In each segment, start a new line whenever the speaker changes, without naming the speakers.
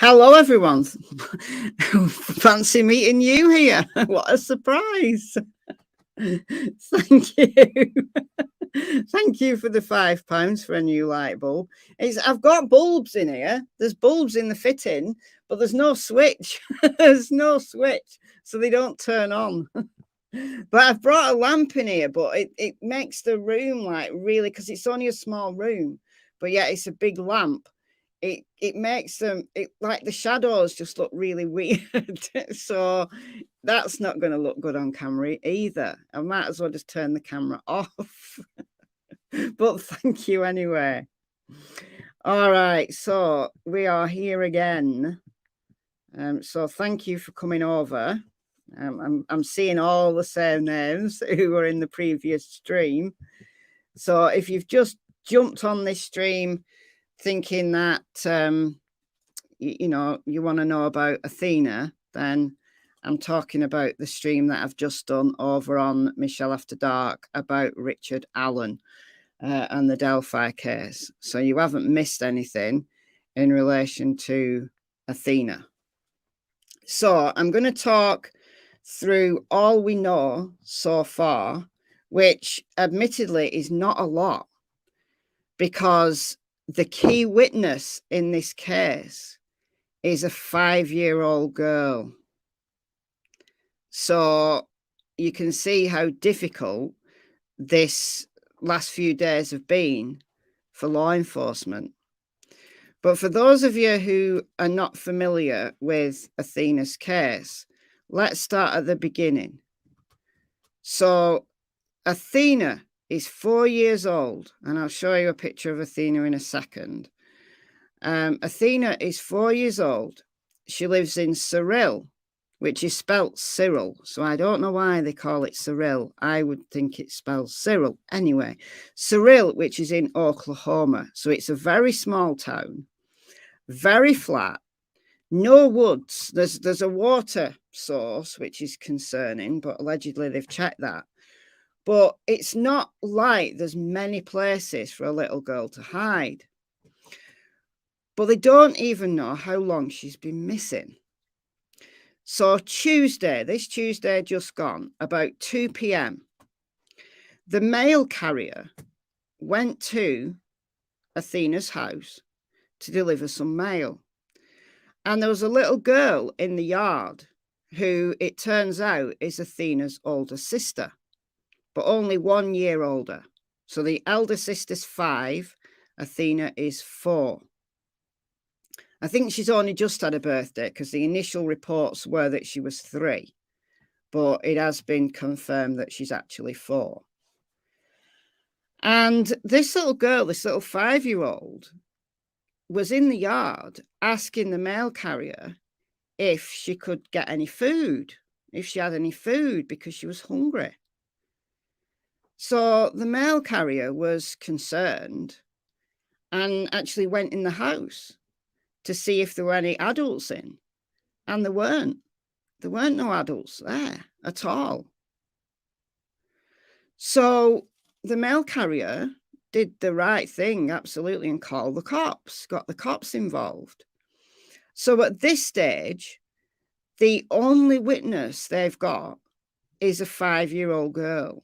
Hello, everyone. Fancy meeting you here. What a surprise. Thank you. Thank you for the £5 for a new light bulb. I've got bulbs in here. There's bulbs in the fitting, but there's no switch. There's no switch, so they don't turn on. But I've brought a lamp in here, but it makes the room like really, because it's only a small room, but yeah, it's a big lamp. It makes them like the shadows just look really weird. So that's not going to look good on camera either. I might as well just turn the camera off. But thank you anyway. All right, so we are here again. So thank you for coming over. I'm seeing all the same names who were in the previous stream. So if you've just jumped on this stream thinking that you want to know about Athena, then I'm talking about the stream that I've just done over on Michelle After Dark about Richard Allen and the Delphi case. So you haven't missed anything in relation to Athena. So I'm going to talk through all we know so far, which admittedly is not a lot, because the key witness in this case is a 5-year-old girl. So you can see how difficult this last few days have been for law enforcement. But for those of you who are not familiar with Athena's case, let's start at the beginning. So Athena is 4 years old, and I'll show you a picture of Athena in a second. Athena is 4 years old. She lives in Cyril, which is spelt Cyril. So I don't know why they call it Cyril. I would think it's spelled Cyril. Anyway, Cyril, which is in Oklahoma. So it's a very small town, very flat, no woods. There's a water source, which is concerning, but allegedly they've checked that. But it's not like there's many places for a little girl to hide. But they don't even know how long she's been missing. So this Tuesday just gone, about 2 p.m, the mail carrier went to Athena's house to deliver some mail. And there was a little girl in the yard who, it turns out, is Athena's older sister, but only 1 year older. So the elder sister's 5, Athena is 4. I think she's only just had a birthday, because the initial reports were that she was 3, but it has been confirmed that she's actually 4. And this little girl, this little 5-year-old, was in the yard asking the mail carrier if she could get any food, if she had any food, because she was hungry. So the mail carrier was concerned and actually went in the house to see if there were any adults in. And there weren't. There weren't no adults there at all. So the mail carrier did the right thing, absolutely, and called the cops, got the cops involved. So at this stage, the only witness they've got is a 5-year-old girl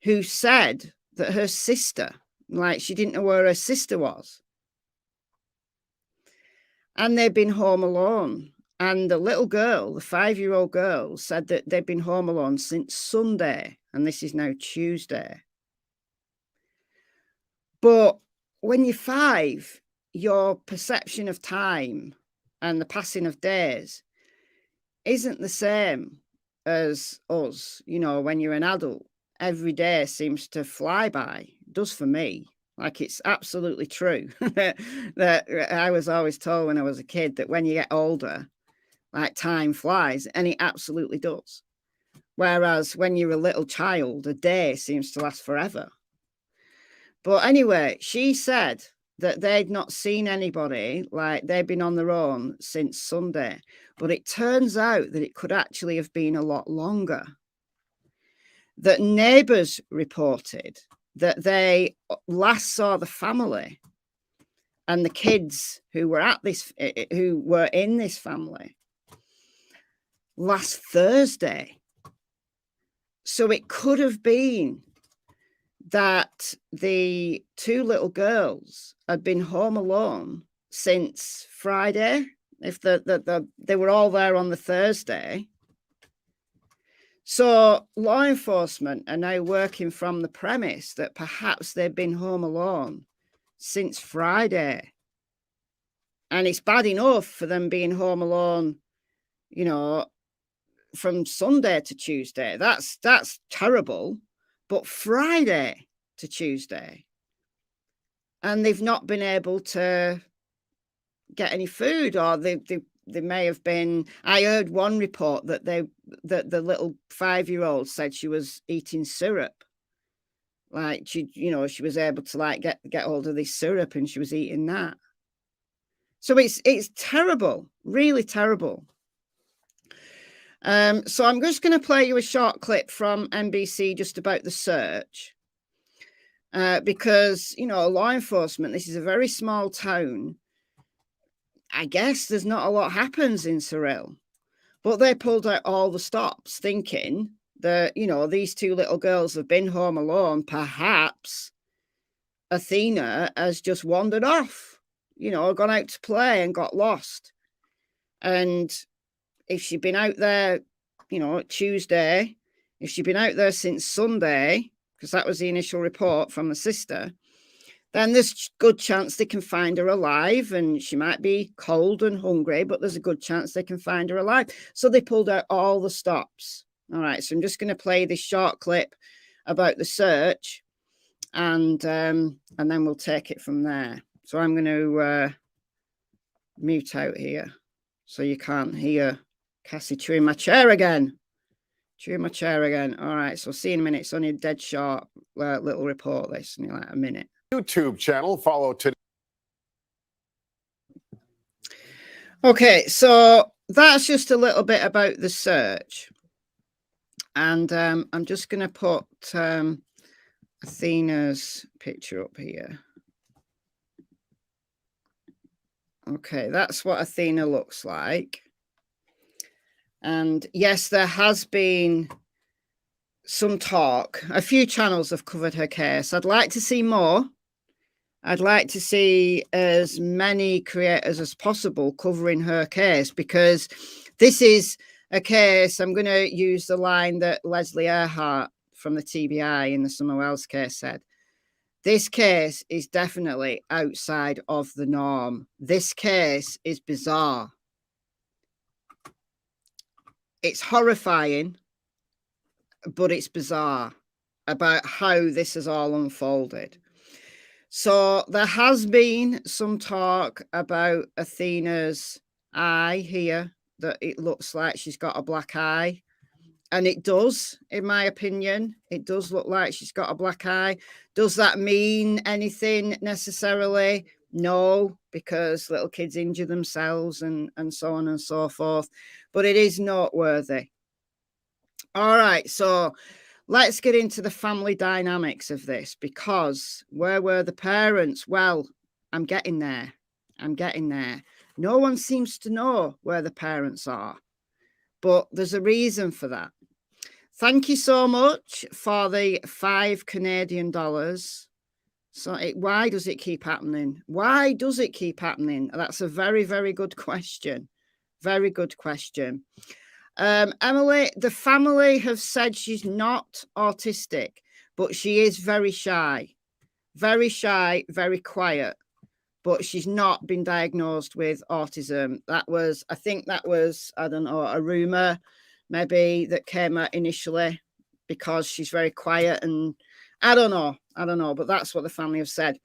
who said that her sister, like she didn't know where her sister was. And they'd been home alone. And the little girl, the 5-year-old girl, said that they'd been home alone since Sunday. And this is now Tuesday. But when you're 5, your perception of time and the passing of days isn't the same as us. You know, when you're an adult, every day seems to fly by. It does for me. Like, it's absolutely true that I was always told when I was a kid that when you get older, like, time flies, and it absolutely does. Whereas when you're a little child, a day seems to last forever. But anyway, she said that they'd not seen anybody, like they'd been on their own since Sunday. But it turns out that it could actually have been a lot longer. That neighbours reported that they last saw the family and the kids who were in this family last Thursday. So it could have been that the two little girls had been home alone since Friday, if they were all there on the Thursday. So law enforcement are now working from the premise that perhaps they've been home alone since Friday. And it's bad enough for them being home alone, you know, from Sunday to Tuesday. That's terrible. But Friday to Tuesday. And they've not been able to get any food, or they may have been. I heard one report that the little 5-year-old said she was eating syrup. Like she was able to like get hold of this syrup and she was eating that. So it's terrible, really terrible. So I'm just going to play you a short clip from NBC just about the search. Because, law enforcement, this is a very small town. I guess there's not a lot happens in Surrey, but they pulled out all the stops thinking that, these two little girls have been home alone. Perhaps Athena has just wandered off, gone out to play and got lost. And if she'd been out there, Tuesday, if she'd been out there since Sunday, because that was the initial report from the sister, then there's a good chance they can find her alive, and she might be cold and hungry, but there's a good chance they can find her alive. So they pulled out all the stops. All right, so I'm just going to play this short clip about the search, and then we'll take it from there. So I'm going to mute out here so you can't hear Cassie chewing my chair again. All right, so see you in a minute. It's only a dead short little report, this, only like a minute.
YouTube channel, follow today.
Okay, so that's just a little bit about the search. And I'm just going to put Athena's picture up here. Okay, that's what Athena looks like. And yes, there has been some talk. A few channels have covered her case. I'd like to see more. I'd like to see as many creators as possible covering her case, because this is a case. I'm going to use the line that Leslie Earhart from the TBI in the Summer Wells case said. This case is definitely outside of the norm. This case is bizarre. It's horrifying, but it's bizarre about how this has all unfolded. So there has been some talk about Athena's eye here, that it looks like she's got a black eye. And it does, in my opinion. It does look like she's got a black eye. Does that mean anything necessarily? No, because little kids injure themselves and so on and so forth. But it is noteworthy. All right, so let's get into the family dynamics of this, because where were the parents? Well, I'm getting there. No one seems to know where the parents are, but there's a reason for that. Thank you so much for the $5 Canadian. So why does it keep happening? Why does it keep happening? That's a very, very good question. Very good question. Emily, the family have said she's not autistic, but she is very shy, very quiet, but she's not been diagnosed with autism. I think that was, I don't know, a rumor maybe that came out initially because she's very quiet, and I don't know, but that's what the family have said.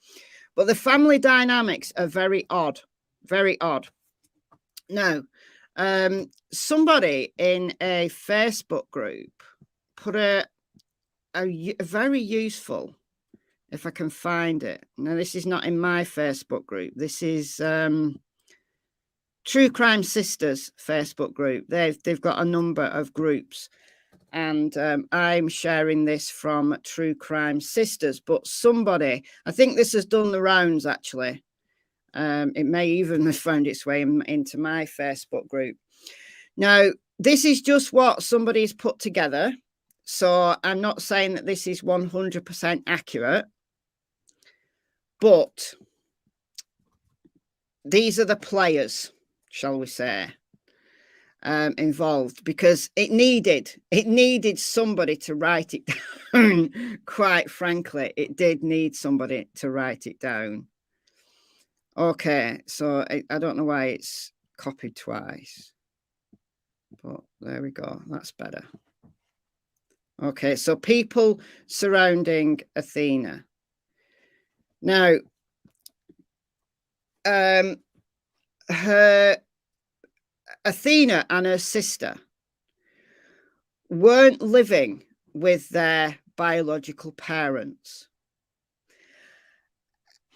But the family dynamics are very odd. Now, somebody in a Facebook group put a very useful, if I can find it. Now, this is not in my Facebook group. This is True Crime Sisters Facebook group. They've got a number of groups, and I'm sharing this from True Crime Sisters. But somebody, I think this has done the rounds actually, It may even have found its way into my Facebook group. Now, this is just what somebody's put together. So I'm not saying that this is 100% accurate, but these are the players, shall we say, involved, because it needed somebody to write it down. Quite frankly, it did need somebody to write it down. Okay, so I don't know why it's copied twice, but there we go. That's better. Okay, so people surrounding Athena. Now, her Athena and her sister weren't living with their biological parents.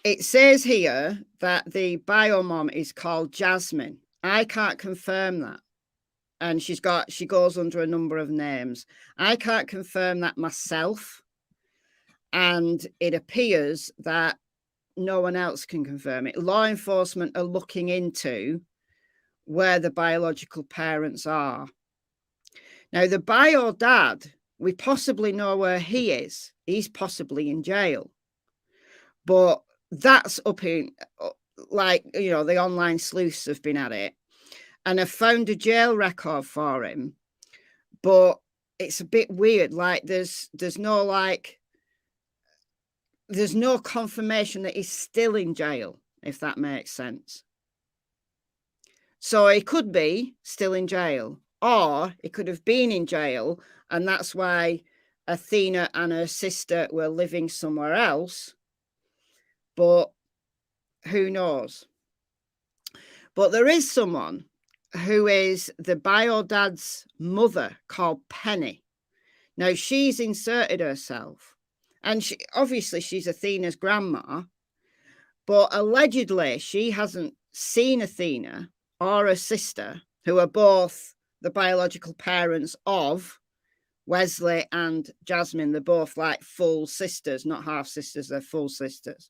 It says here that the bio mom is called Jasmine. I can't confirm that. And she goes under a number of names. I can't confirm that myself. And it appears that no one else can confirm it. Law enforcement are looking into where the biological parents are. Now, the bio dad, we possibly know where he is. He's possibly in jail. But that's up in, like, you know, the online sleuths have been at it and have found a jail record for him. But it's a bit weird. Like, there's no confirmation that he's still in jail, if that makes sense. So he could be still in jail, or he could have been in jail, and that's why Athena and her sister were living somewhere else. But who knows? But there is someone who is the bio dad's mother called Penny. Now, she's inserted herself, and obviously she's Athena's grandma, but allegedly she hasn't seen Athena or her sister, who are both the biological parents of Wesley and Jasmine. They're both like full sisters, not half sisters, they're full sisters.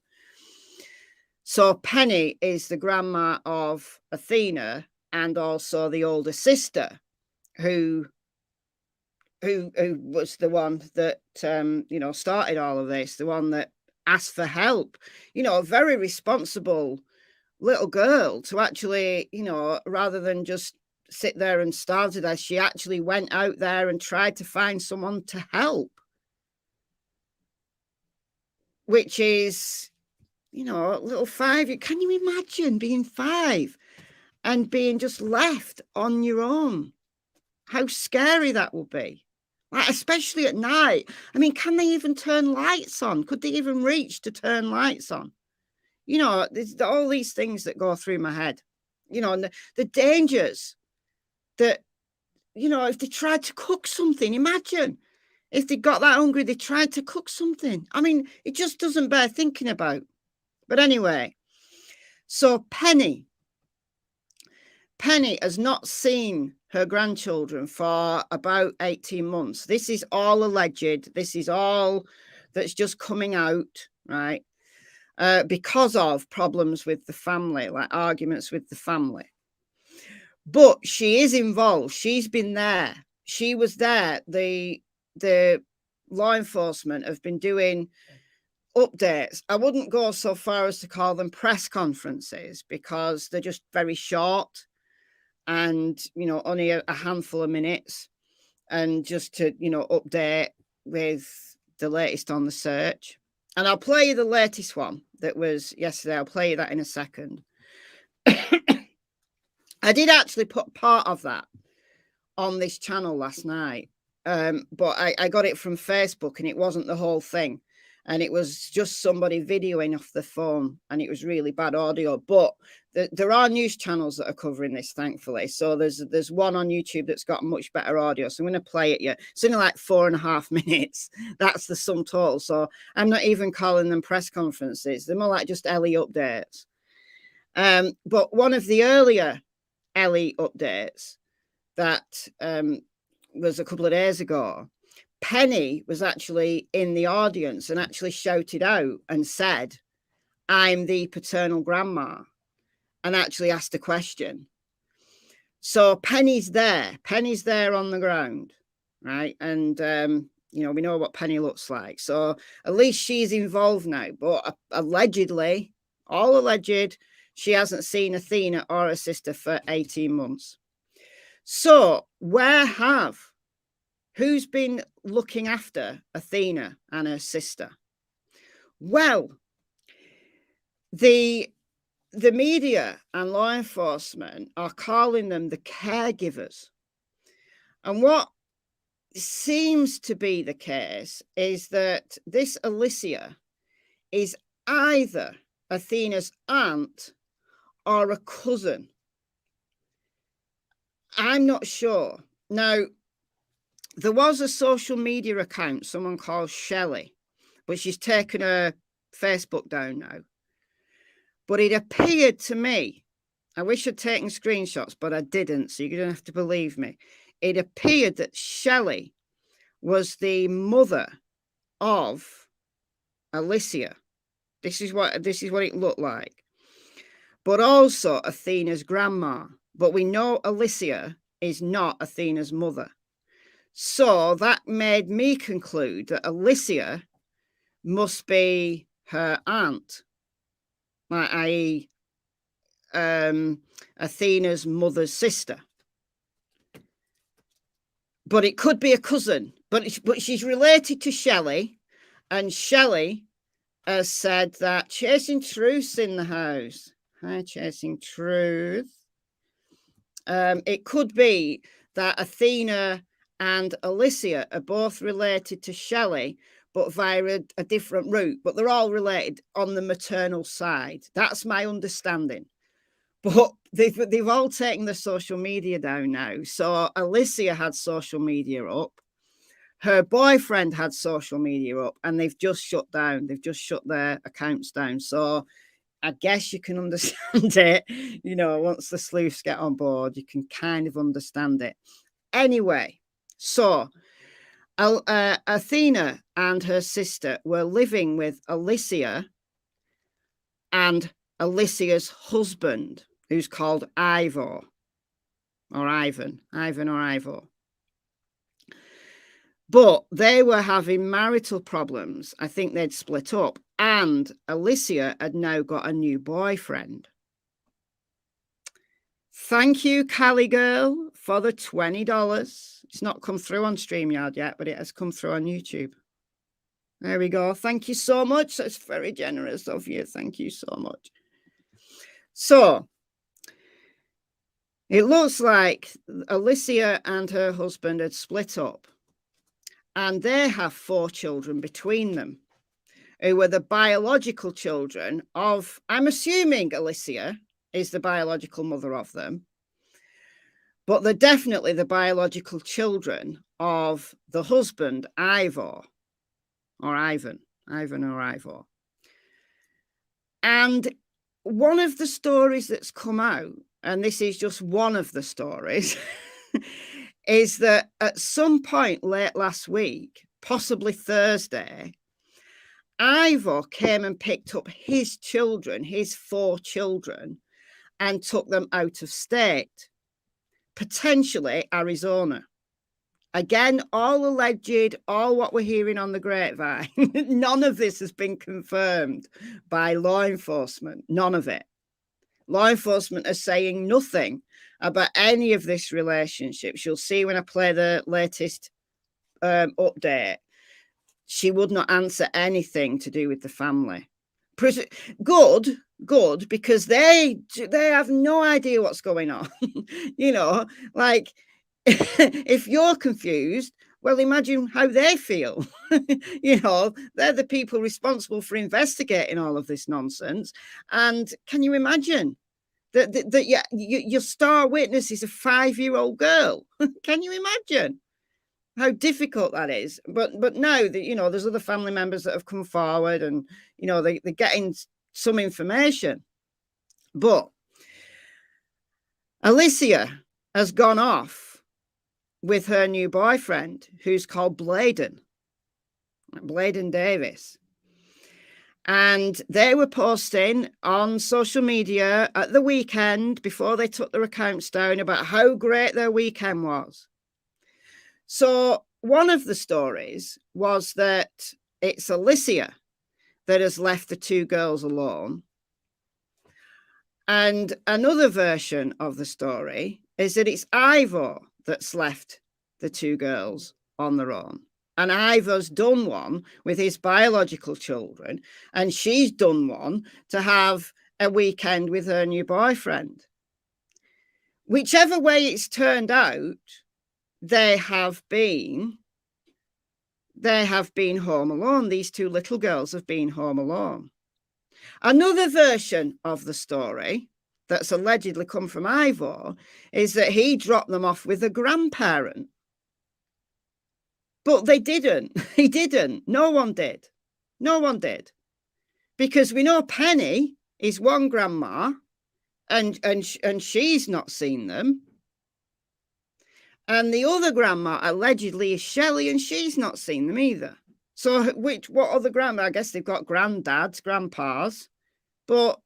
So Penny is the grandma of Athena and also the older sister who was the one that, you know, started all of this, the one that asked for help, you know, a very responsible little girl to actually, you know, rather than just sit there and starve to death, she actually went out there and tried to find someone to help, which is, you know, little 5. Can you imagine being 5 and being just left on your own? How scary that would be, like, especially at night. I mean, can they even turn lights on? Could they even reach to turn lights on? You know, there's all these things that go through my head, you know, and the dangers that, you know, if they tried to cook something, imagine if they got that hungry, they tried to cook something. I mean, it just doesn't bear thinking about. But anyway, so Penny has not seen her grandchildren for about 18 months. This is all alleged. This is all that's just coming out, right? Because of problems with the family, like arguments with the family. But she is involved. She's been there. She was there. The law enforcement have been doing updates. I wouldn't go so far as to call them press conferences because they're just very short and, you know, only a handful of minutes, and just to, you know, update with the latest on the search. And I'll play you the latest one that was yesterday. I'll play you that in a second. I did actually put part of that on this channel last night, but I got it from Facebook and it wasn't the whole thing. And it was just somebody videoing off the phone, and it was really bad audio. But there are news channels that are covering this, thankfully. So there's one on YouTube that's got much better audio. So I'm going to play it. Yeah, it's only like 4.5 minutes. That's the sum total. So I'm not even calling them press conferences. They're more like just Ellie updates. But one of the earlier Ellie updates that was a couple of days ago, Penny was actually in the audience and actually shouted out and said, "I'm the paternal grandma." and actually asked a question. So Penny's there on the ground, right? And, you know, we know what Penny looks like. So at least she's involved now. But allegedly, all alleged, she hasn't seen Athena or her sister for 18 months. So who's been looking after Athena and her sister? Well, the media and law enforcement are calling them the caregivers. And what seems to be the case is that this Alicia is either Athena's aunt or a cousin. I'm not sure. Now, there was a social media account, someone called Shelley, but she's taken her Facebook down now. But it appeared to me, I wish I'd taken screenshots, but I didn't, so you're going to have to believe me. It appeared that Shelley was the mother of Alicia. This is what it looked like. But also Athena's grandma. But we know Alicia is not Athena's mother. So that made me conclude that Alicia must be her aunt, i.e., Athena's mother's sister. But it could be a cousin. But she's related to Shelley, and Shelley has said that Chasing Truth's in the house. Hi, Chasing Truth. It could be that Athena and Alicia are both related to Shelley, but via a different route. But they're all related on the maternal side. That's my understanding. But they've all taken their social media down now. So Alicia had social media up. Her boyfriend had social media up, and they've just shut down. They've just shut their accounts down. So I guess you can understand it. You know, once the sleuths get on board, you can kind of understand it. Anyway, so Athena and her sister were living with Alicia and Alicia's husband, who's called Ivan or Ivo. But they were having marital problems. I think they'd split up, and Alicia had now got a new boyfriend. Thank you, Cali Girl, for the $20. It's not come through on StreamYard yet, but it has come through on YouTube. There we go. Thank you so much. That's very generous of you. Thank you so much. So it looks like Alicia and her husband had split up, and they have 4 children between them, who were the biological children of, I'm assuming Alicia is the biological mother of them, but they're definitely the biological children of the husband, Ivan. And one of the stories that's come out, and this is just one of the stories, is that at some point late last week, possibly Thursday, Ivo came and picked up his children, his 4 children, and took them out of state, potentially Arizona. Again, all alleged, all what we're hearing on the grapevine. None of this has been confirmed by law enforcement. None of it. Law enforcement are saying nothing about any of this relationship. You'll see when I play the latest update. She would not answer anything to do with the family. Good, because they have no idea what's going on. You know, like, if you're confused, well, imagine how they feel. You know, they're the people responsible for investigating all of this nonsense. And can you imagine that your star witness is a 5-year-old girl? Can you imagine how difficult that is? But now that, you know, there's other family members that have come forward, and, you know, they're getting some information. But Alicia has gone off with her new boyfriend, who's called Bladen Davis. And they were posting on social media at the weekend before they took their accounts down about how great their weekend was. So one of the stories was that it's Alicia that has left the two girls alone. And another version of the story is that it's Ivor that's left the two girls on their own. And Ivor's done one with his biological children, and she's done one to have a weekend with her new boyfriend. Whichever way it's turned out, they have been home alone. These two little girls have been home alone. Another version of the story that's allegedly come from Ivor is that he dropped them off with a grandparent. But they didn't. He didn't. No one did. No one did. Because we know Penny is one grandma and she's not seen them. And the other grandma allegedly is Shelley, and she's not seen them either. So what other grandma? I guess they've got granddads, grandpas, but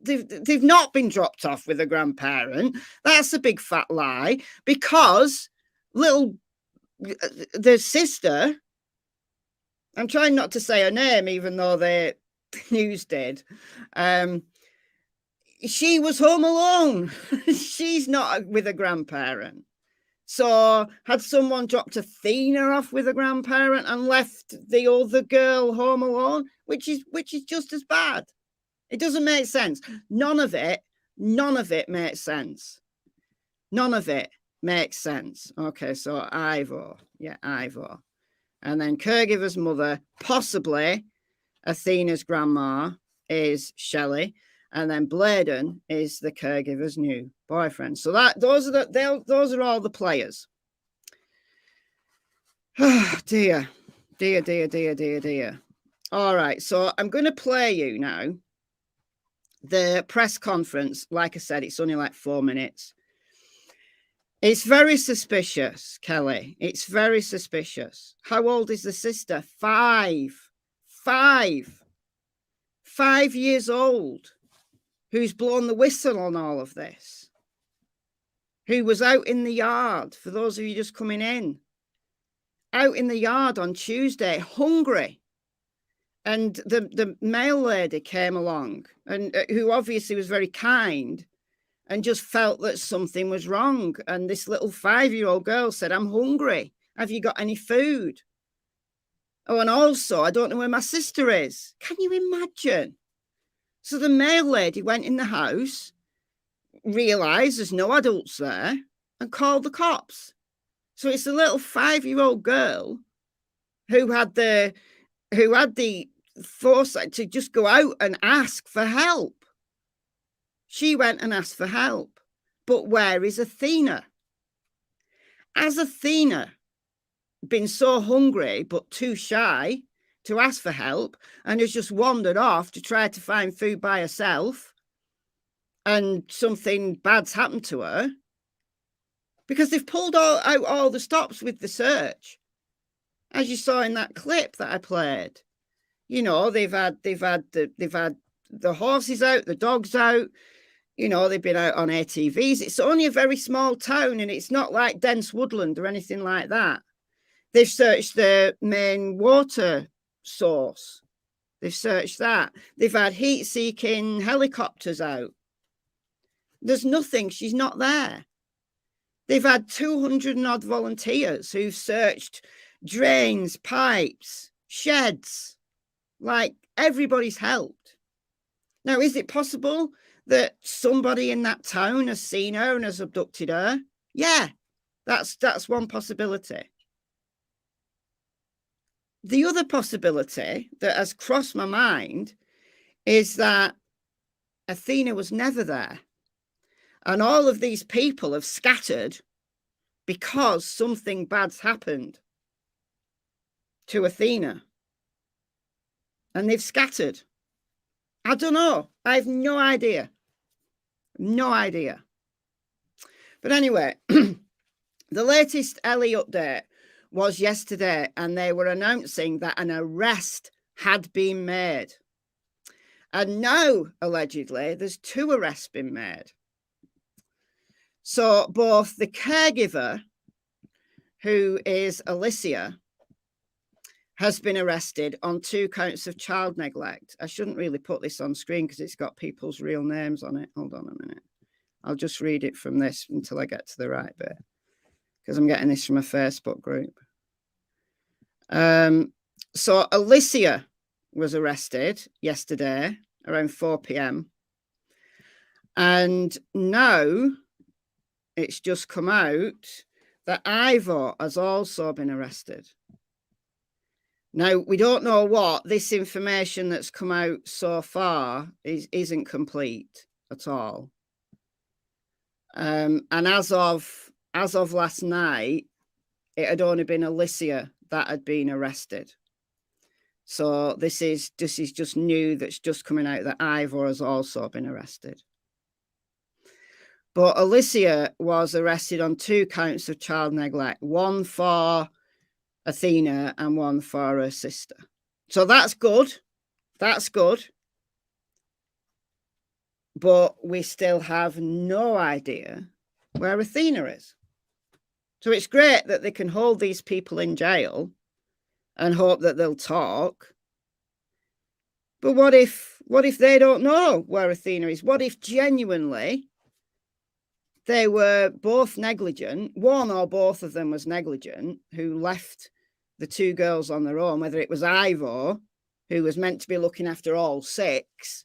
they've not been dropped off with a grandparent. That's a big fat lie, because the sister, I'm trying not to say her name, even though the news did, she was home alone. She's not with a grandparent. So had someone dropped Athena off with a grandparent and left the other girl home alone, which is just as bad. It doesn't make sense. None of it makes sense. None of it makes sense. Okay, so Ivor. Yeah, Ivor. And then Caregiver's mother, possibly Athena's grandma, is Shelley. And then Bladen is the Caregiver's new boyfriend. So those are all the players. Oh, dear. All right, so I'm going to play you now the press conference. Like I said, it's only like 4 minutes. It's very suspicious, Kelly. It's very suspicious. How old is the sister? 5 years old. Who's blown the whistle on all of this, who was out in the yard, for those of you just coming in, out in the yard on Tuesday, hungry. And the mail lady came along, and who obviously was very kind and just felt that something was wrong. And this little 5-year-old girl said, "I'm hungry. Have you got any food? Oh, and also, I don't know where my sister is." Can you imagine? So the mail lady went in the house, realised there's no adults there, and called the cops. So it's a little 5-year-old girl who had the foresight to just go out and ask for help. She went and asked for help. But where is Athena? Has Athena been so hungry but too shy to ask for help and has just wandered off to try to find food by herself, and something bad's happened to her? Because they've pulled out all the stops with the search, as you saw in that clip that I played. You know, they've had the horses out, the dogs out. You know, they've been out on ATVs. It's only a very small town, and it's not like dense woodland or anything like that. They've searched the main water source. They've searched that. They've had heat-seeking helicopters out. There's nothing. She's not there. They've had 200 and odd volunteers who've searched drains, pipes, sheds. Like, everybody's helped. Now, is it possible that somebody in that town has seen her and has abducted her? Yeah, that's one possibility. The other possibility that has crossed my mind is that Athena was never there. And all of these people have scattered because something bad's happened to Athena. And they've scattered. I don't know. I have no idea. No idea. But anyway, the latest Ellie update was yesterday, and they were announcing that an arrest had been made. And now, allegedly, there's 2 arrests been made. So both the caregiver, who is Alicia, has been arrested on 2 counts of child neglect. I shouldn't really put this on screen because it's got people's real names on it. Hold on a minute. I'll just read it from this until I get to the right bit, because I'm getting this from a Facebook group. So Alicia was arrested yesterday around 4 p.m. And now it's just come out that Ivor has also been arrested. Now, we don't know what this information that's come out so far isn't complete at all. And as of last night, it had only been Alicia that had been arrested. So this is just new that's just coming out that Ivor has also been arrested. But Alicia was arrested on 2 counts of child neglect, 1 for Athena and 1 for her sister. So that's good. That's good. But we still have no idea where Athena is. So it's great that they can hold these people in jail and hope that they'll talk. But what if they don't know where Athena is? What if genuinely they were both negligent, one or both of them was negligent, who left the 2 girls on their own, whether it was Ivor, who was meant to be looking after all 6,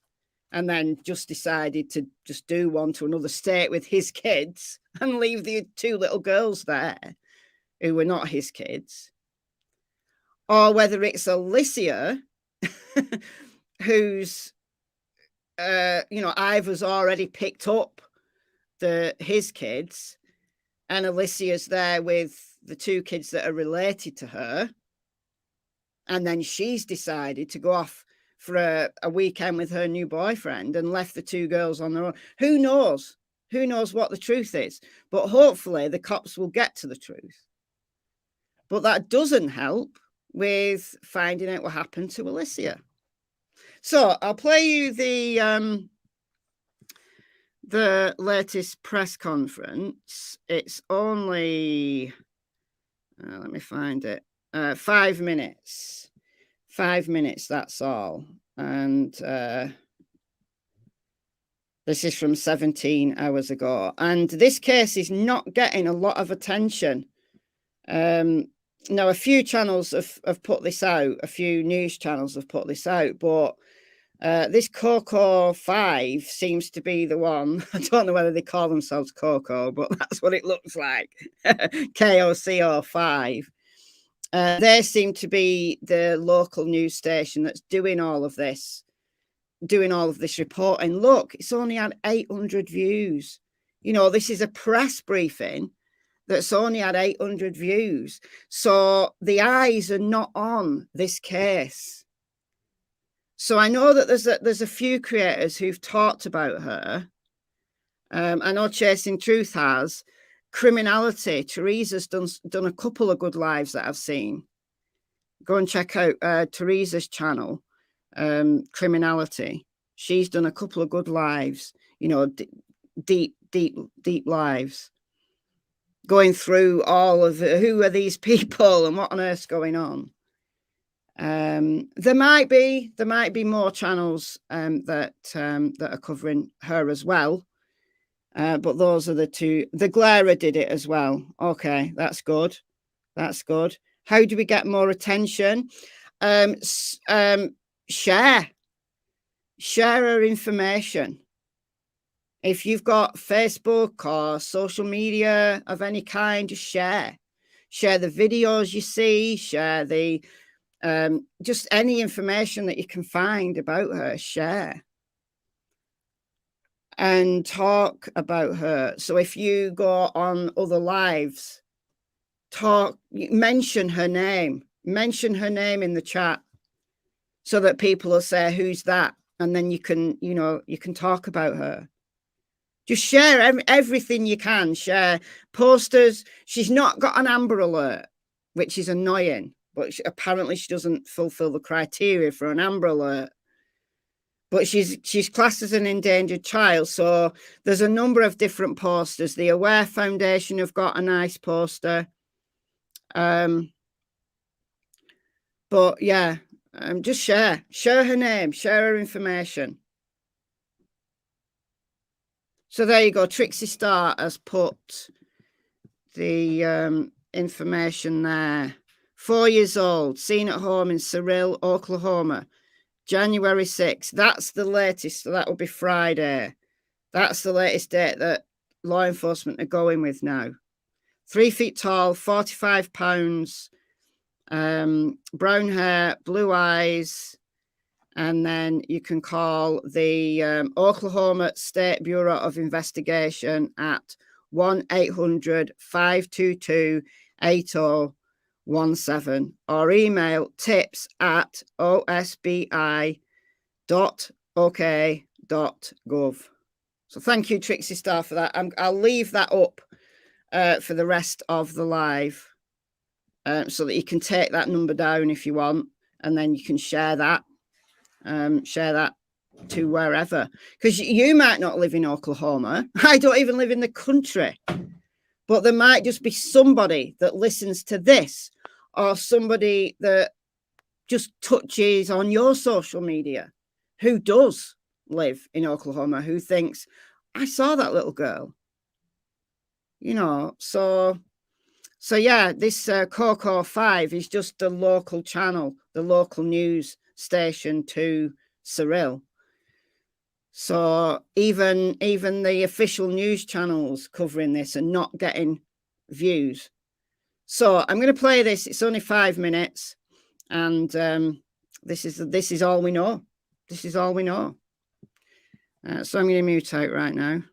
and then just decided to just do one to another state with his kids and leave the 2 little girls there who were not his kids. Or whether it's Alicia, who's, Ivor's already picked up his kids, and Alicia's there with the 2 kids that are related to her, and then she's decided to go off for a weekend with her new boyfriend and left the 2 girls on their own. Who knows what the truth is? But hopefully the cops will get to the truth. But that doesn't help with finding out what happened to Alicia. So I'll play you the latest press conference. It's only, let me find it, 5 minutes. 5 minutes, that's all. And this is from 17 hours ago. And this case is not getting a lot of attention. Now, a few channels have put this out. A few news channels have put this out. But this KOCO 5 seems to be the one. I don't know whether they call themselves KOCO, but that's what it looks like. KOCO 5. They seem to be the local news station that's doing all of this reporting. Look, it's only had 800 views. This is a press briefing that's only had 800 views. So the eyes are not on this case. So I know that there's a few creators who've talked about her. I know Chasing Truth has. Criminality, Teresa's done a couple of good lives that I've seen. Go and check out Teresa's channel, Criminality. She's done a couple of good lives, deep lives, going through all of who are these people and what on earth's going on. There might be more channels that are covering her as well. But those are the 2. The Glera did it as well. Okay, that's good. That's good. How do we get more attention? Share her information. If you've got Facebook or social media of any kind, just share the videos you see, share the just any information that you can find about her, share. And talk about her. So if you go on other lives, mention her name in the chat, so that people will say, who's that? And then you can talk about her. Just share everything you can. Share posters. She's not got an Amber Alert, which is annoying, but apparently she doesn't fulfill the criteria for an Amber Alert. but she's classed as an endangered child. So there's a number of different posters. The Aware Foundation have got a nice poster. But yeah, just share her name, share her information. So there you go. Trixie Star has put the information there. 4 years old, seen at home in Cyril, Oklahoma, January 6th. That's the latest. So that will be Friday. That's the latest date that law enforcement are going with now. 3 feet tall, 45 pounds, brown hair, blue eyes. And then you can call the Oklahoma State Bureau of Investigation at 1-800-522-8017 or email tips@osbi.ok.gov. So thank you, Trixie Star, for that. I'll leave that up for the rest of the live so that you can take that number down if you want, and then you can share that. Share that to wherever, because you might not live in Oklahoma. I don't even live in the country, but there might just be somebody that listens to this, or somebody that just touches on your social media who does live in Oklahoma, who thinks, I saw that little girl, you know. So yeah, this KOCO 5 is just the local channel, the local news station to Cyril. So even the official news channels covering this are not getting views. So I'm going to play this. It's only 5 minutes, and this is all we know. This is all we know. So I'm going to mute out right now.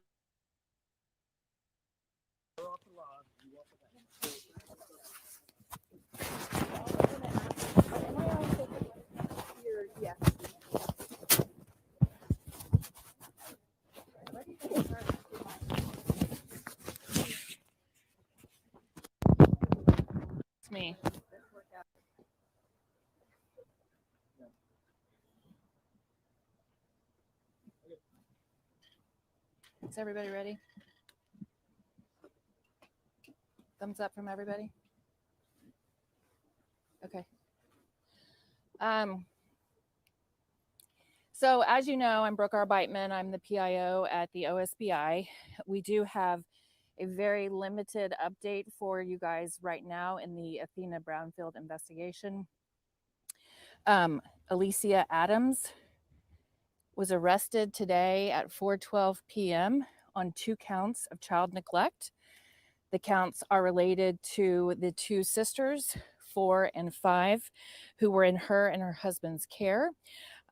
Me. Is everybody ready? Thumbs up from everybody? Okay. So as you know, I'm Brooke R. Beitman. I'm the PIO at the OSBI. We do have a very limited update for you guys right now in the Athena Brownfield investigation. Alicia Adams was arrested today at 4:12 p.m. on 2 counts of child neglect. The counts are related to the 2 sisters, 4 and 5, who were in her and her husband's care.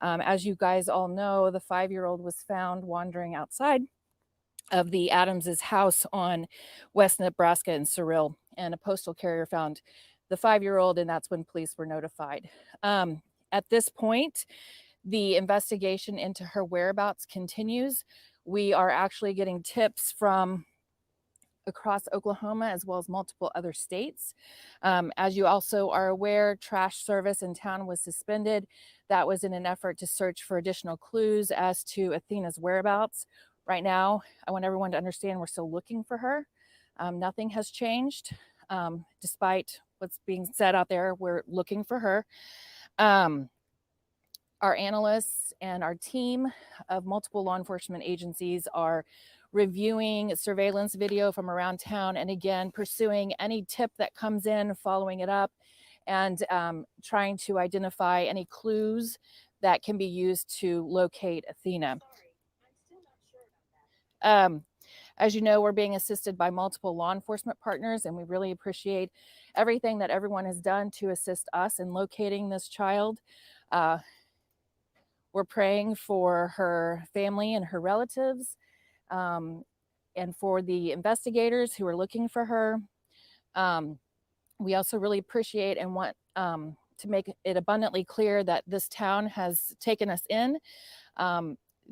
As you guys all know, the 5-year-old was found wandering outside of the Adams's house on West Nebraska and Cyril, and a postal carrier found the 5-year-old, and that's when police were notified. At this point, the investigation into her whereabouts continues. We are actually getting tips from across Oklahoma as well as multiple other states. As you also are aware, trash service in town was suspended. That was in an effort to search for additional clues as to Athena's whereabouts. Right now, I want everyone to understand we're still looking for her. Nothing has changed. Despite what's being said out there, we're looking for her. Our analysts and our team of multiple law enforcement agencies are reviewing surveillance video from around town, and again, pursuing any tip that comes in, following it up, and trying to identify any clues that can be used to locate Athena. As you know, we're being assisted by multiple law enforcement partners, and we really appreciate everything that everyone has done to assist us in locating this child. We're praying for her family and her relatives, and for the investigators who are looking for her. We also really appreciate and want to make it abundantly clear that this town has taken us in.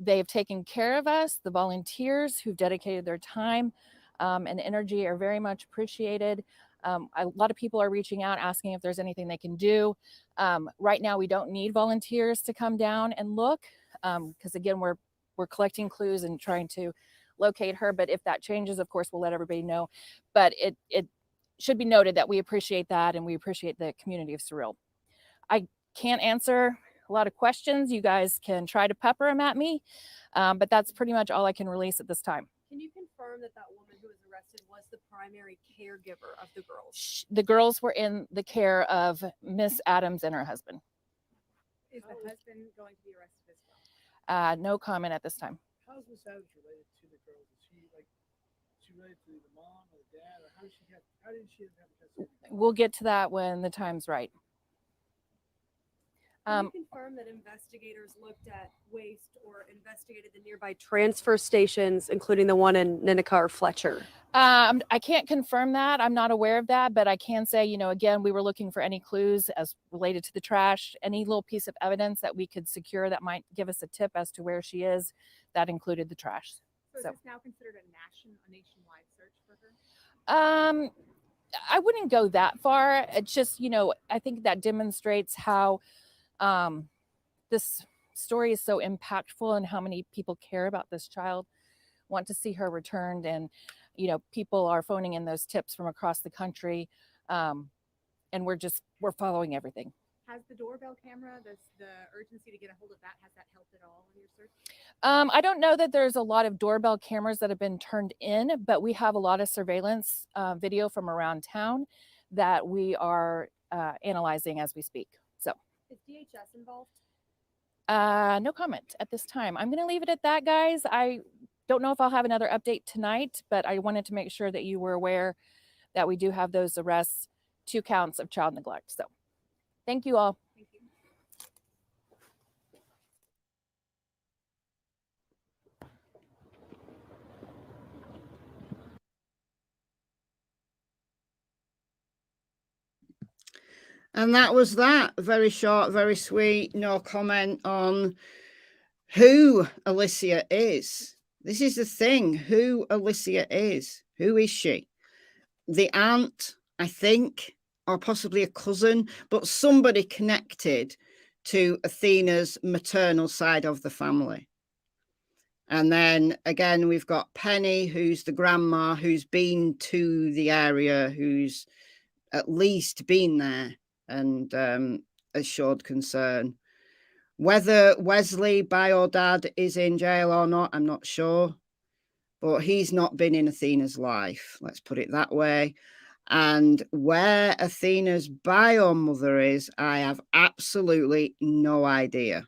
They've taken care of us. The volunteers who've dedicated their time and energy are very much appreciated. A lot of people are reaching out asking if there's anything they can do. Right now, we don't need volunteers to come down and look. because again, we're collecting clues and trying to locate her. But if that changes, of course, we'll let everybody know. But it should be noted that we appreciate that, and we appreciate the community of Surreal. I can't answer a lot of questions. You guys can try to pepper them at me, but that's pretty much all I can release at this time.
Can you confirm that that woman who was arrested was the primary caregiver of the girls?
The girls were in the care of Miss Adams and her husband.
Is the husband going to be arrested as well?
No comment at this time.
How's Miss Adams related to the girls? Is she related to the mom or the dad, or how did she have custody?
We'll get to that when the time's right.
Can you confirm that investigators looked at waste or investigated the nearby transfer stations, including the one in Ninnekah or Fletcher?
I can't confirm that. I'm not aware of that, but I can say, again, we were looking for any clues as related to the trash, any little piece of evidence that we could secure that might give us a tip as to where she is. That included the trash.
So is this now considered a nationwide search for her?
I wouldn't go that far. It's just, I think that demonstrates how this story is so impactful and how many people care about this child, want to see her returned, and people are phoning in those tips from across the country, and we're following everything.
Has the doorbell camera, the urgency to get a hold of that, has that helped at all in your search?
I don't know that there's a lot of doorbell cameras that have been turned in, but we have a lot of surveillance video from around town that we are analyzing as we speak. So
is DHS involved?
No comment at this time. I'm going to leave it at that, guys. I don't know if I'll have another update tonight, but I wanted to make sure that you were aware that we do have those arrests, 2 counts of child neglect. So thank you all.
Thank you.
And that was that. Very short, very sweet. No comment on who Alicia is. This is the thing, who Alicia is. Who is she? The aunt, I think, or possibly a cousin, but somebody connected to Athena's maternal side of the family. And then again, we've got Penny, who's the grandma, who's been to the area, who's at least been there and has showed concern. Whether Wesley, bio dad, is in jail or not, I'm not sure. But he's not been in Athena's life, let's put it that way. And where Athena's bio mother is, I have absolutely no idea.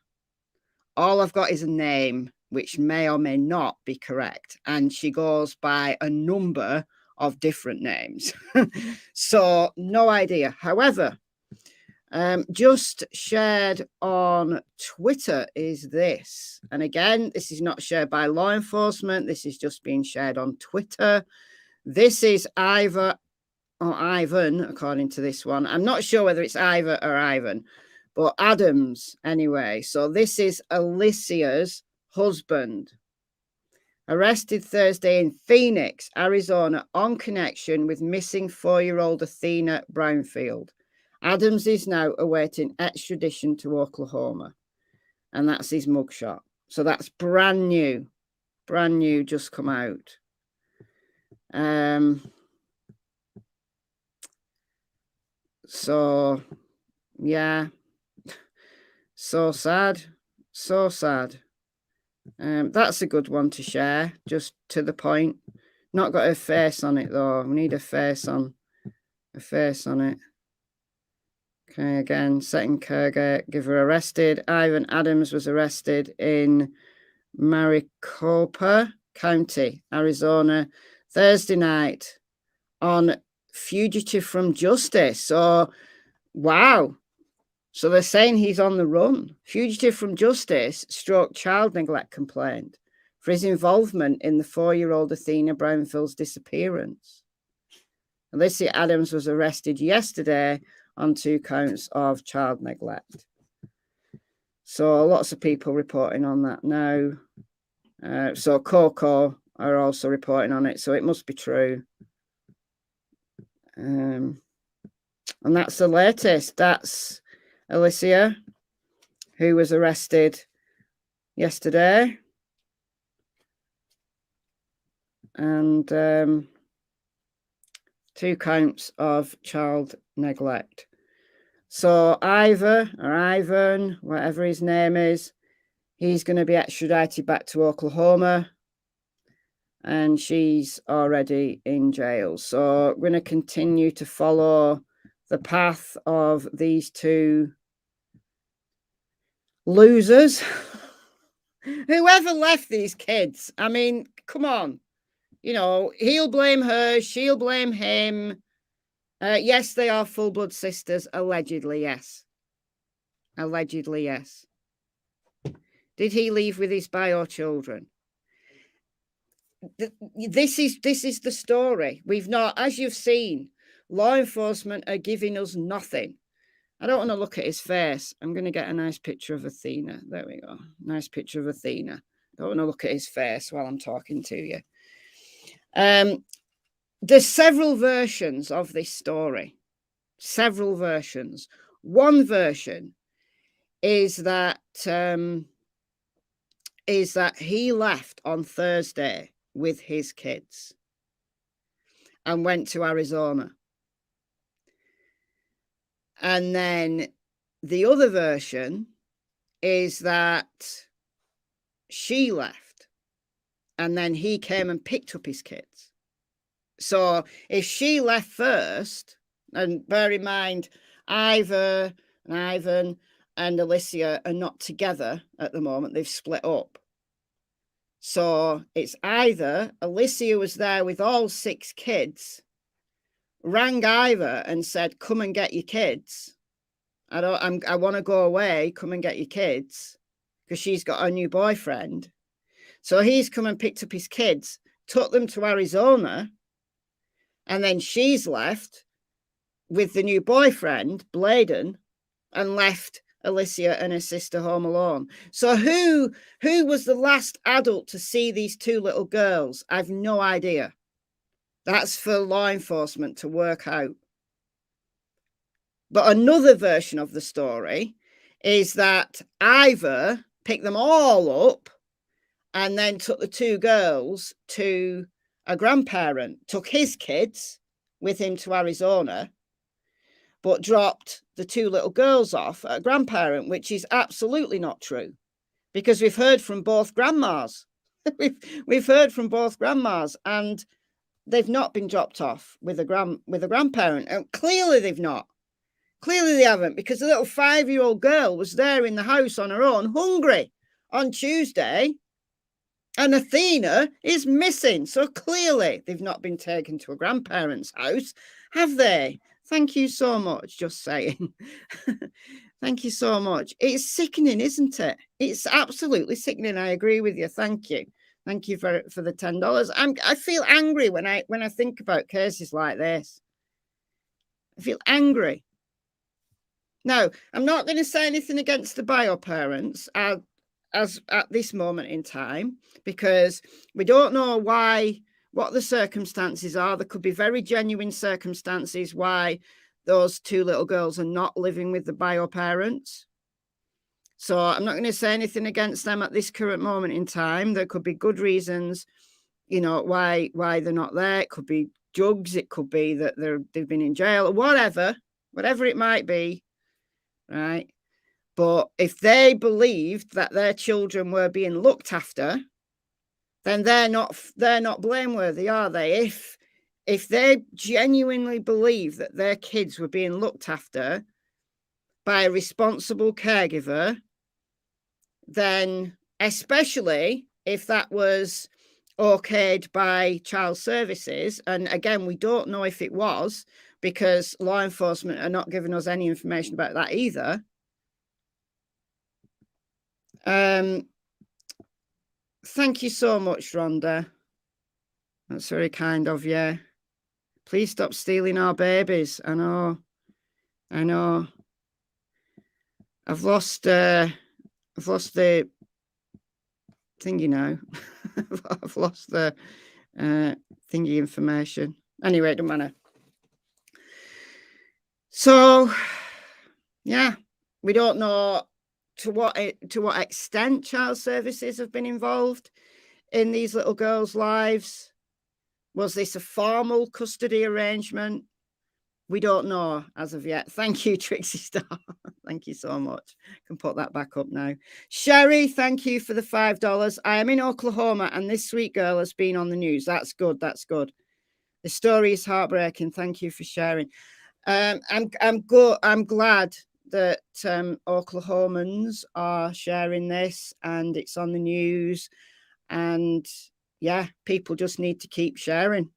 All I've got is a name, which may or may not be correct. And she goes by a number of different names. So no idea. However, just shared on Twitter is this. And again, this is not shared by law enforcement. This is just being shared on Twitter. This is Ivor or Ivan, according to this one. I'm not sure whether it's Ivor or Ivan, but Adams anyway. So this is Alicia's husband. Arrested Thursday in Phoenix, Arizona, on connection with missing 4-year-old Athena Brownfield. Adams is now awaiting extradition to Oklahoma. And that's his mugshot. So that's brand new, just come out. So, yeah, so sad. That's a good one to share, just to the point. Not got a face on it, though. We need a face on it. Okay, again, second caregiver arrested. Ivan Adams was arrested in Maricopa County, Arizona, Thursday night on fugitive from justice. So, wow. So they're saying he's on the run. Fugitive from justice, stroke child neglect complaint for his involvement in the 4-year-old Athena Brownfield's disappearance. Alicia Adams was arrested yesterday on 2 counts of child neglect. So lots of people reporting on that now. So KOCO are also reporting on it. So it must be true. And that's the latest. That's Alicia, who was arrested yesterday. And 2 counts of child neglect. So Ivor or Ivan, whatever his name is, he's going to be extradited back to Oklahoma. And she's already in jail. So we're going to continue to follow the path of these 2 losers. Whoever left these kids, I mean, come on. You know, he'll blame her, she'll blame him. Yes, they are full-blood sisters, allegedly, yes. Allegedly, yes. Did he leave with his bio children? This is the story. We've not, as you've seen, law enforcement are giving us nothing. I don't want to look at his face. I'm going to get a nice picture of Athena. There we go. Nice picture of Athena. Don't want to look at his face while I'm talking to you. There's several versions of this story. Several versions. One version is that he left on Thursday with his kids and went to Arizona. And then the other version is that she left and then he came and picked up his kids. So if she left first, and bear in mind, Ivor and Ivan and Alicia are not together at the moment. They've split up. So it's either Alicia was there with all 6 kids, rang Ivor and said, come and get your kids. I want to go away. Come and get your kids, because she's got a new boyfriend. So he's come and picked up his kids, took them to Arizona, and then she's left with the new boyfriend, Bladen, and left Alicia and her sister home alone. So who was the last adult to see these 2 little girls? I've no idea. That's for law enforcement to work out. But another version of the story is that Ivor picked them all up and then took the 2 girls to a grandparent, took his kids with him to Arizona, but dropped the 2 little girls off at a grandparent, which is absolutely not true, because we've heard from both grandmas. we've heard from both grandmas, and they've not been dropped off with a grandparent. And clearly they've not. Clearly they haven't, because the little 5-year-old girl was there in the house on her own, hungry, on Tuesday, and Athena is missing. So clearly they've not been taken to a grandparent's house, have they? Thank you so much, just saying. Thank you so much. It's sickening, isn't it? It's absolutely sickening. I agree with you. Thank you. Thank you for the $10. I feel angry when I think about cases like this. I feel angry. Now, I'm not going to say anything against the bio parents as at this moment in time, because we don't know what the circumstances are. There could be very genuine circumstances why those 2 little girls are not living with the bio parents. So I'm not going to say anything against them at this current moment in time. There could be good reasons, you know, why they're not there. It could be drugs. It could be that they've been in jail, or whatever it might be, right? But if they believed that their children were being looked after, then they're not blameworthy, are they? If they genuinely believe that their kids were being looked after by a responsible caregiver, then, especially if that was okayed by child services, and again, we don't know if it was, because law enforcement are not giving us any information about that either. Thank you so much, Rhonda. That's very kind of you. Please stop stealing our babies. I know. I've lost the thingy now. I've lost the thingy information. Anyway, it doesn't matter. So, yeah, we don't know to what extent child services have been involved in these little girls' lives. Was this a formal custody arrangement? We don't know as of yet. Thank you, Trixie Star. Thank you so much. I can put that back up now. Sherry, thank you for the $5. I am in Oklahoma and this sweet girl has been on the news. That's good. That's good. The story is heartbreaking. Thank you for sharing. I'm glad that Oklahomans are sharing this and it's on the news. And yeah, people just need to keep sharing.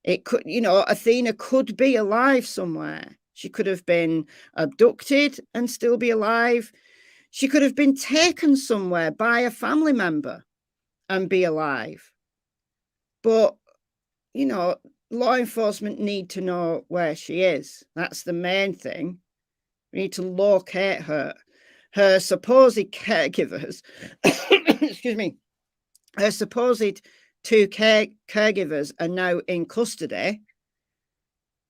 It could, Athena could be alive somewhere. She could have been abducted and still be alive. She could have been taken somewhere by a family member and be alive. But, law enforcement need to know where she is. That's the main thing. We need to locate her. Her supposed caregivers, excuse me, her supposed two caregivers are now in custody,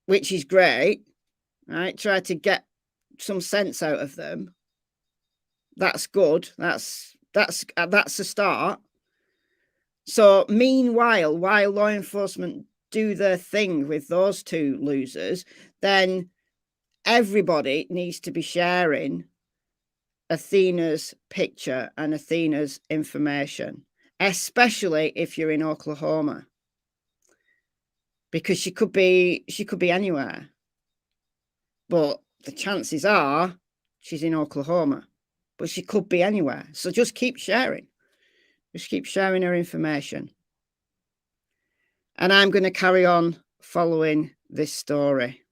which is great, right? Try to get some sense out of them. That's good. That's a start. So meanwhile, while law enforcement do their thing with those two losers, then everybody needs to be sharing Athena's picture and Athena's information, especially if you're in Oklahoma, because she could be anywhere, but the chances are she's in Oklahoma, but she could be anywhere. So just keep sharing. Just keep sharing her information. And I'm going to carry on following this story.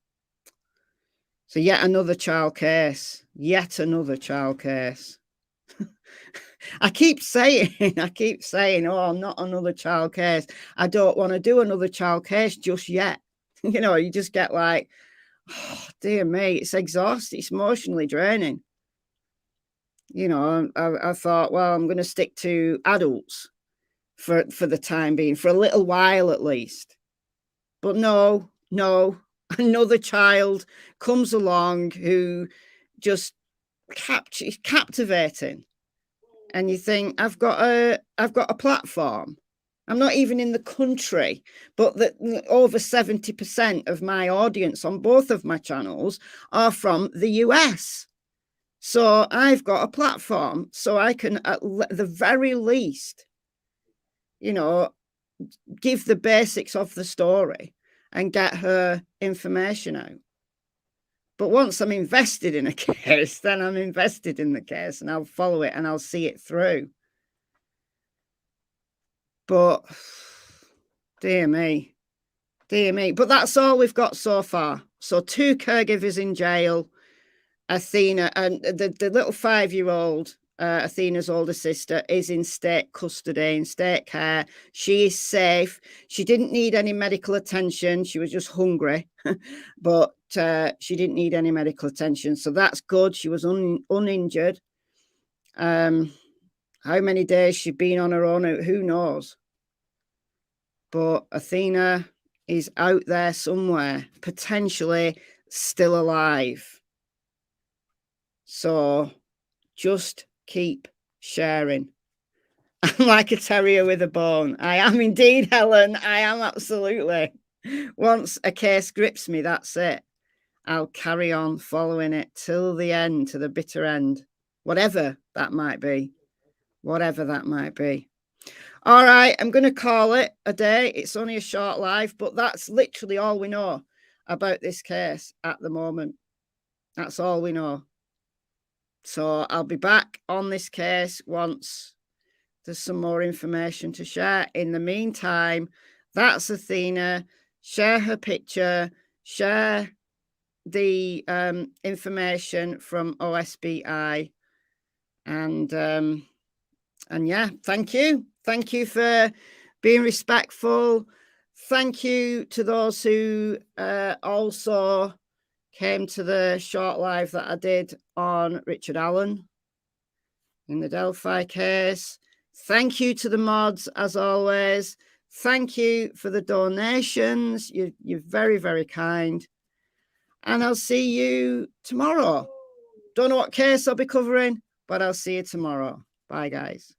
So yet another child case. Yet another child case. I keep saying, oh, not another child case. I don't want to do another child case just yet. You just get like, oh, dear me, it's exhausting. It's emotionally draining. I thought, well, I'm going to stick to adults for the time being, for a little while at least. But no, another child comes along who just captivating. And you think, I've got a platform. I'm not even in the country, but over 70% of my audience on both of my channels are from the US. So I've got a platform, so I can, at the very least, give the basics of the story and get her information out. But once I'm invested in a case, then I'm invested in the case and I'll follow it and I'll see it through. But dear me. But that's all we've got so far. So 2 caregivers in jail. Athena and the little 5-year-old, Athena's older sister, is in state custody, in state care. She is safe. She didn't need any medical attention. She was just hungry, but she didn't need any medical attention. So that's good. She was uninjured. How many days she'd been on her own, who knows? But Athena is out there somewhere, potentially still alive. So just keep sharing. I'm like a terrier with a bone. I am indeed, Helen. I am absolutely. Once a case grips me, that's it. I'll carry on following it till the end, to the bitter end. Whatever that might be. Whatever that might be. All right, I'm going to call it a day. It's only a short live, but that's literally all we know about this case at the moment. That's all we know. So I'll be back on this case once there's some more information to share. In the meantime, that's Athena. Share her picture. Share the information from OSBI. And yeah, thank you. Thank you for being respectful. Thank you to those who also came to the short live that I did on Richard Allen in the Delphi case. Thank you to the mods, as always. Thank you for the donations. You're very, very kind. And I'll see you tomorrow. Don't know what case I'll be covering, But I'll see you tomorrow. Bye, guys.